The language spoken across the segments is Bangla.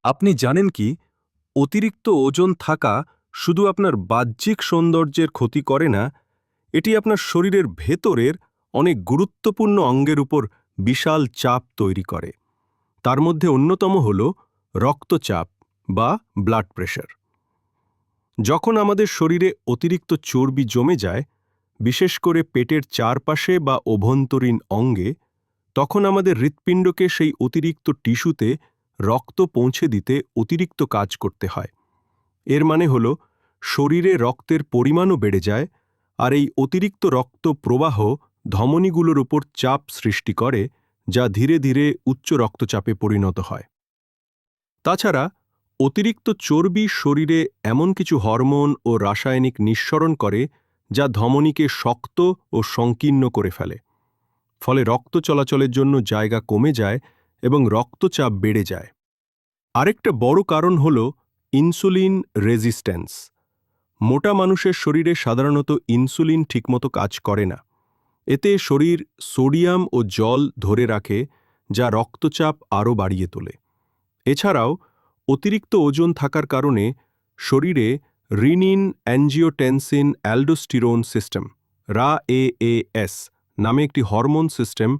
আপনি জানেন কি অতিরিক্ত ওজন থাকা শুধু আপনার বাহ্যিক সৌন্দর্যের ক্ষতি করে না, এটি আপনার শরীরের ভেতরের অনেক গুরুত্বপূর্ণ অঙ্গের উপর বিশাল চাপ তৈরি করে। তার মধ্যে অন্যতম হল রক্তচাপ বা ব্লাড প্রেশার। যখন আমাদের শরীরে অতিরিক্ত চর্বি জমে যায়, বিশেষ করে পেটের চারপাশে বা অভ্যন্তরীণ অঙ্গে, তখন আমাদের হৃৎপিণ্ডকে সেই অতিরিক্ত টিস্যুতে রক্ত পৌঁছে দিতে অতিরিক্ত কাজ করতে হয়। এর মানে হল শরীরে রক্তের পরিমাণও বেড়ে যায়, আর এই অতিরিক্ত রক্ত প্রবাহ ধমনীগুলোর উপর চাপ সৃষ্টি করে, যা ধীরে ধীরে উচ্চ রক্তচাপে পরিণত হয়। তাছাড়া অতিরিক্ত চর্বি শরীরে এমন কিছু হরমোন ও রাসায়নিক নিঃসরণ করে যা ধমনীকে শক্ত ও সংকীর্ণ করে ফেলে। ফলে রক্ত চলাচলের জন্য জায়গা কমে যায় এবং রক্তচাপ বেড়ে যায়। আরেকটা বড় কারণ হল ইনসুলিন রেজিস্ট্যান্স। মোটা মানুষের শরীরে সাধারণত ইনসুলিন ঠিকমতো কাজ করে না। এতে শরীর সোডিয়াম ও জল ধরে রাখে, যা রক্তচাপ আরও বাড়িয়ে তোলে। এছাড়াও অতিরিক্ত ওজন থাকার কারণে শরীরে রিনিন অ্যাঞ্জিওটেনসিন অ্যালডোস্টিরোন সিস্টেম RAAS নামে একটি হরমোন সিস্টেম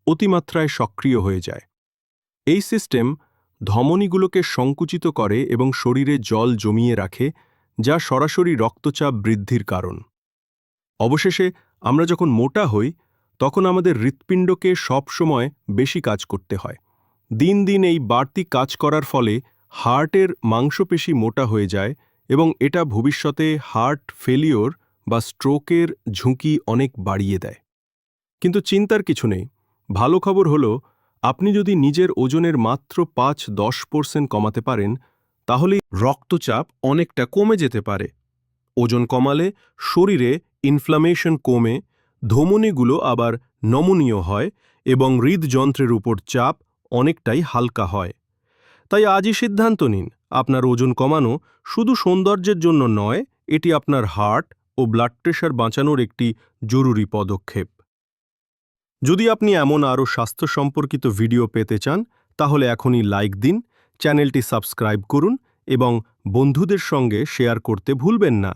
অতিমাত্রায় সক্রিয় হয়ে যায়। এই সিস্টেম ধমনীগুলোকে সংকুচিত করে এবং শরীরে জল জমিয়ে রাখে, যা সরাসরি রক্তচাপ বৃদ্ধির কারণ। অবশেষে আমরা যখন মোটা হই, তখন আমাদের হৃৎপিণ্ডকে সবসময় বেশি কাজ করতে হয়। দিন দিন এই বাড়তি কাজ করার ফলে হার্টের মাংসপেশি মোটা হয়ে যায় এবং এটা ভবিষ্যতে হার্ট ফেলিওর বা স্ট্রোকের ঝুঁকি অনেক বাড়িয়ে দেয়। কিন্তু চিন্তার কিছু নেই। ভালো খবর হলো, আপনি যদি নিজের ওজনের মাত্র ৫-১০% কমাতে পারেন, তাহলে রক্তচাপ অনেকটা কমে যেতে পারে। ওজন কমালে শরীরে ইনফ্লামেশন কমে, ধমনীগুলো আবার নমনীয় হয় এবং হৃদযন্ত্রের উপর চাপ অনেকটাই হালকা হয়। তাই আজই সিদ্ধান্ত নিন, আপনার ওজন কমানো শুধু সৌন্দর্যের জন্য নয়, এটি আপনার হার্ট ও ব্লাড প্রেশার বাঁচানোর একটি জরুরি পদক্ষেপ। যদি আপনি এমন আরও স্বাস্থ্য সম্পর্কিত ভিডিও পেতে চান, তাহলে এখনই লাইক দিন, চ্যানেলটি সাবস্ক্রাইব করুন এবং বন্ধুদের সঙ্গে শেয়ার করতে ভুলবেন না।